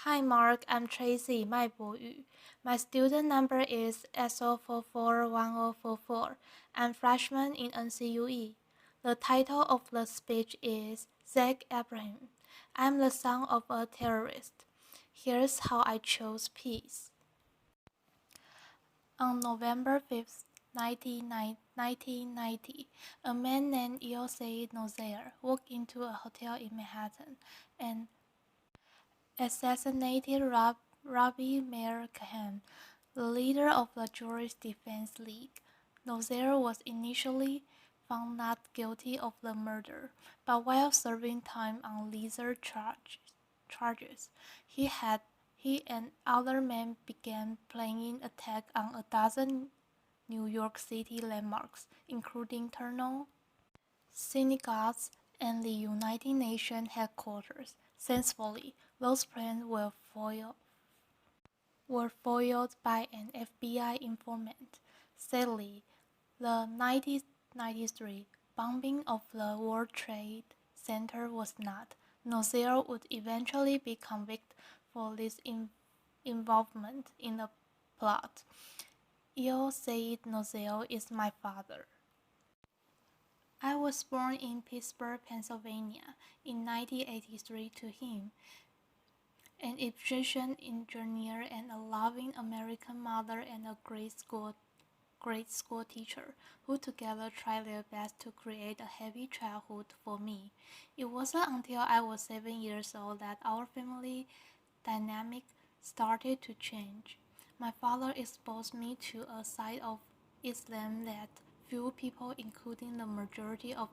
Hi Mark, I'm Tracy 麦博宇. My student number is SO441044. I'm freshman in NCUE. The title of the speech is Zach Ebrahim. I'm the son of a terrorist. Here's how I chose peace. On November 5th, 1990, a man named Yosei Nozair walked into a hotel in Manhattan and assassinated Rabbi Meir Kahane, the leader of the Jewish Defense League. Nozair was initially found not guilty of the murder, but while serving time on lesser charges, he and other men began planning attack on a dozen New York City landmarks, including Terminal, synagogues, and the United Nations headquarters. Thankfully, those plans were foiled by an FBI informant. Sadly, the 1993 bombing of the World Trade Center was not. Nozair would eventually be convicted for this involvement in the plot. Eo said Nozair is my father. I was born in Pittsburgh, Pennsylvania in 1983 to him, an Egyptian engineer and a loving American mother and a great school teacher, who together tried their best to create a happy childhood for me. It wasn't until I was 7 years old that our family dynamic started to change. My father exposed me to a side of Islam that few people, including the majority of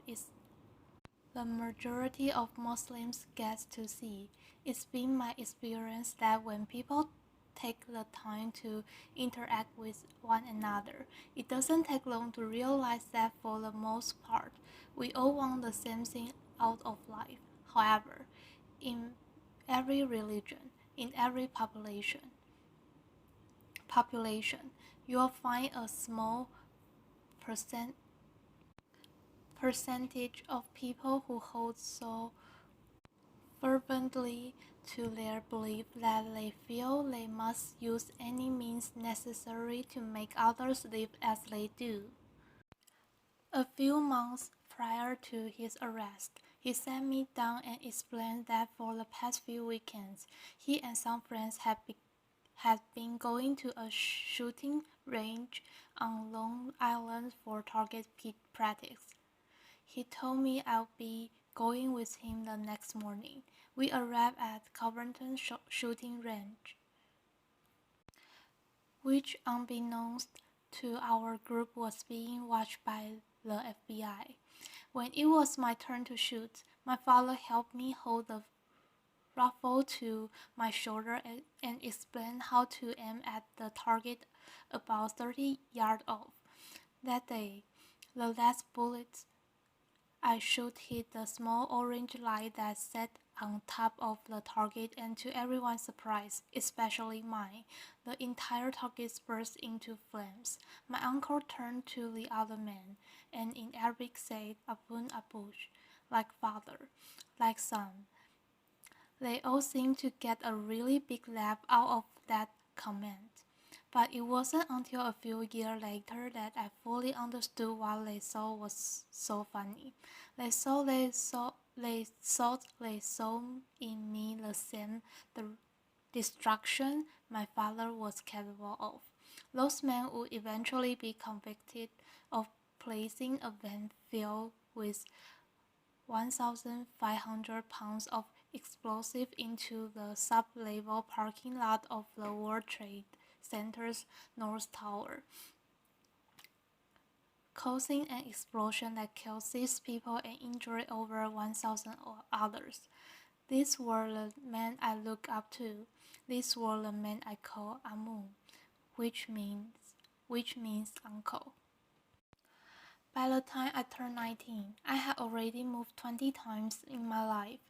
Muslims, get to see. It's been my experience that when people take the time to interact with one another, it doesn't take long to realize that for the most part, we all want the same thing out of life. However, in every religion, in every population, you'll find a small percentage of people who hold so fervently to their belief that they feel they must use any means necessary to make others live as they do. A few months prior to his arrest, he sat me down and explained that for the past few weekends, he and some friends had been going to a shooting range on Long Island for target practice. He told me I'll be going with him the next morning. We arrived at Covington shooting range, which unbeknownst to our group was being watched by the FBI. When it was my turn to shoot, my father helped me hold the rifle to my shoulder and explain how to aim at the target about 30 yards off. That day, the last bullet I shot hit the small orange light that sat on top of the target, and to everyone's surprise, especially mine, the entire target burst into flames. My uncle turned to the other man, and in Arabic said, Abun Abush, like father, like son. They all seemed to get a really big laugh out of that comment. But it wasn't until a few years later that I fully understood what they saw was so funny. They thought they saw in me the destruction my father was capable of. Those men would eventually be convicted of placing a van filled with 1,500 pounds of explosive into the sub-level parking lot of the World Trade Center's North Tower, causing an explosion that killed 6 people and injured over 1,000 others. These were the men I look up to. These were the men I call Amu, which means uncle. By the time I turned 19, I had already moved 20 times in my life,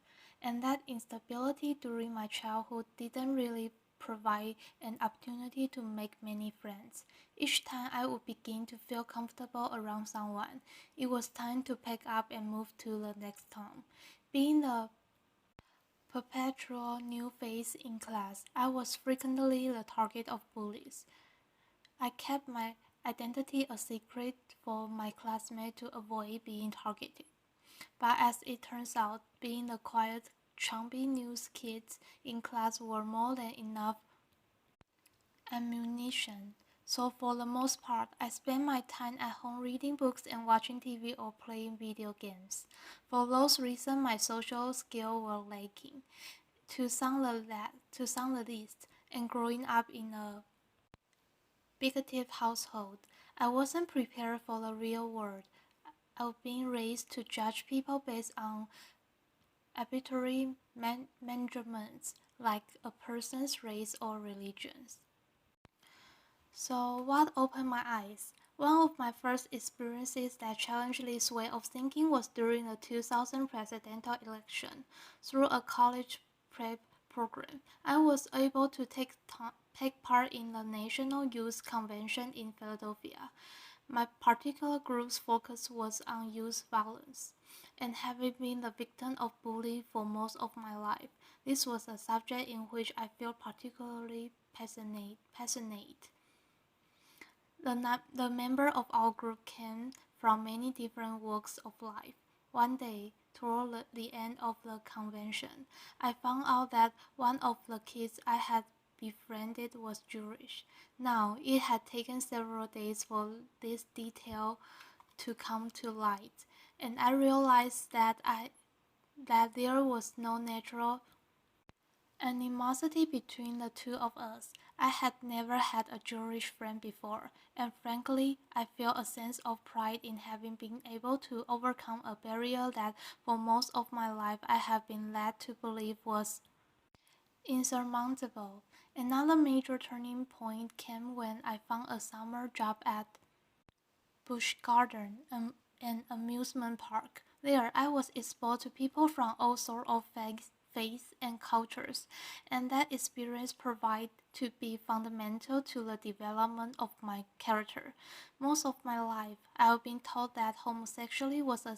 and that instability during my childhood didn't really provide an opportunity to make many friends. Each time I would begin to feel comfortable around someone, it was time to pack up and move to the next town. Being the perpetual new face in class, I was frequently the target of bullies. I kept my identity a secret for my classmates to avoid being targeted. But as it turns out, being the quiet, chubby news kids in class were more than enough ammunition. So for the most part, I spent my time at home reading books and watching TV or playing video games. For those reasons, my social skills were lacking, to sound the least, and growing up in a bigoted household, I wasn't prepared for the real world. I was being raised to judge people based on arbitrary measurements like a person's race or religion. So what opened my eyes? One of my first experiences that challenged this way of thinking was during the 2000 presidential election. Through a college prep program, I was able to take part in the National Youth Convention in Philadelphia. My particular group's focus was on youth violence, and having been the victim of bullying for most of my life, this was a subject in which I felt particularly passionate. The member of our group came from many different walks of life. One day, toward the end of the convention, I found out that one of the kids I had befriended was Jewish. Now, it had taken several days for this detail to come to light, and I realized that there was no natural animosity between the two of us. I had never had a Jewish friend before, and frankly, I felt a sense of pride in having been able to overcome a barrier that for most of my life I have been led to believe was insurmountable. Another major turning point came when I found a summer job at Busch Garden, an amusement park. There, I was exposed to people from all sorts of faiths and cultures, and that experience proved to be fundamental to the development of my character. Most of my life, I've been taught that homosexuality was a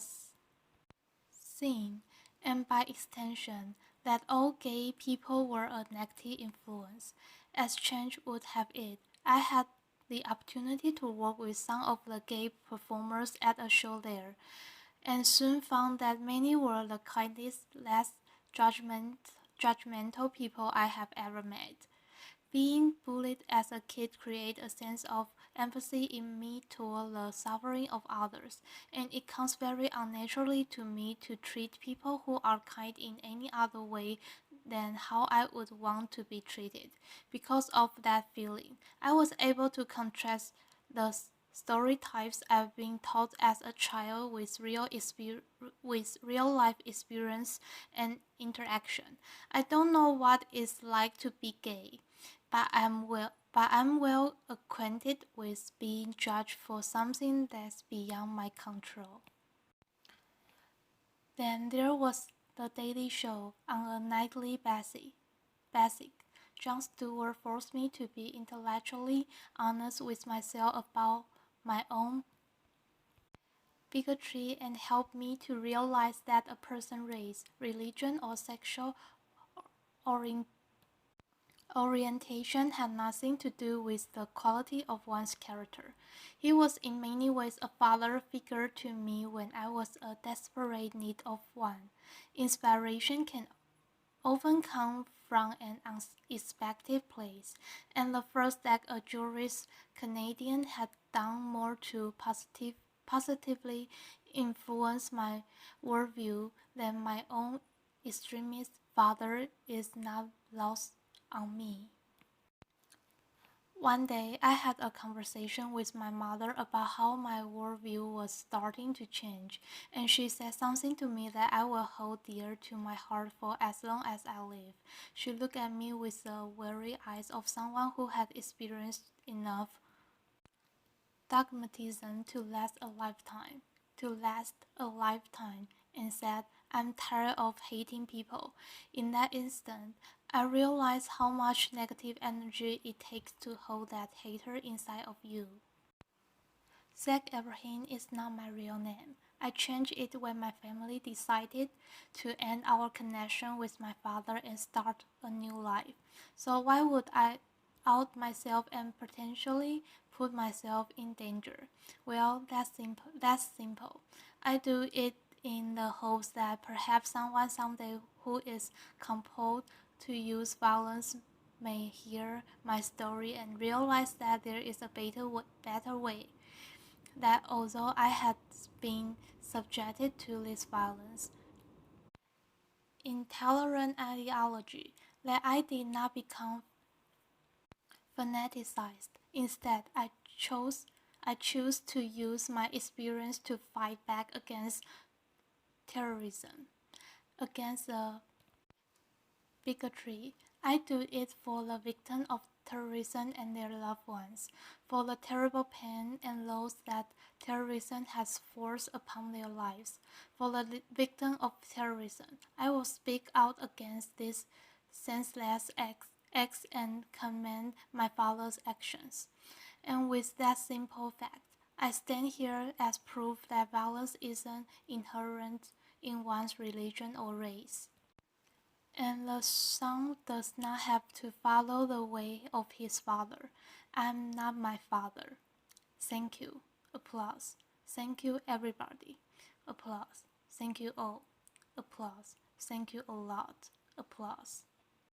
sin, and by extension, that all gay people were a negative influence. As change would have it, I had the opportunity to work with some of the gay performers at a show there, and soon found that many were the kindest, less judgmental people I have ever met. Being bullied as a kid created a sense of empathy in me toward the suffering of others, and it comes very unnaturally to me to treat people who are kind in any other way than how I would want to be treated. Because of that feeling, I was able to contrast the stereotypes I've been taught as a child with real life experience and interaction. I don't know what it's like to be gay, but I'm well acquainted with being judged for something that's beyond my control. Then there was the Daily Show on a nightly basis. Jon Stewart forced me to be intellectually honest with myself about my own bigotry and helped me to realize that a person's race, religion, or sexual orient orientation had nothing to do with the quality of one's character. He was in many ways a father figure to me when I was a desperate need of one. Inspiration can often come from an unexpected place, and the first that a Jewish Canadian had done more to positively influence my worldview than my own extremist father is not lost on me. One day, I had a conversation with my mother about how my worldview was starting to change, and she said something to me that I will hold dear to my heart for as long as I live. She looked at me with the weary eyes of someone who had experienced enough dogmatism to last a lifetime, and said, "I'm tired of hating people." In that instant, I realized how much negative energy it takes to hold that hater inside of you. Ebrahim is not my real name. I changed it when my family decided to end our connection with my father and start a new life. So why would I out myself and potentially put myself in danger? Well, that's simple. I do it in the hopes that perhaps someone someday who is compelled to use violence may hear my story and realize that there is a better way. That although I had been subjected to this violence, intolerant ideology, that I did not become fanaticized. Instead, I choose to use my experience to fight back against terrorism, against the bigotry. I do it for the victims of terrorism and their loved ones, for the terrible pain and loss that terrorism has forced upon their lives, for the victims of terrorism. I will speak out against these senseless acts and commend my father's actions. And with that simple fact, I stand here as proof that violence isn't inherent in one's religion or race. And the son does not have to follow the way of his father. I am not my father. Thank you. Applause. Thank you, everybody. Applause. Thank you all. Applause. Thank you a lot. Applause.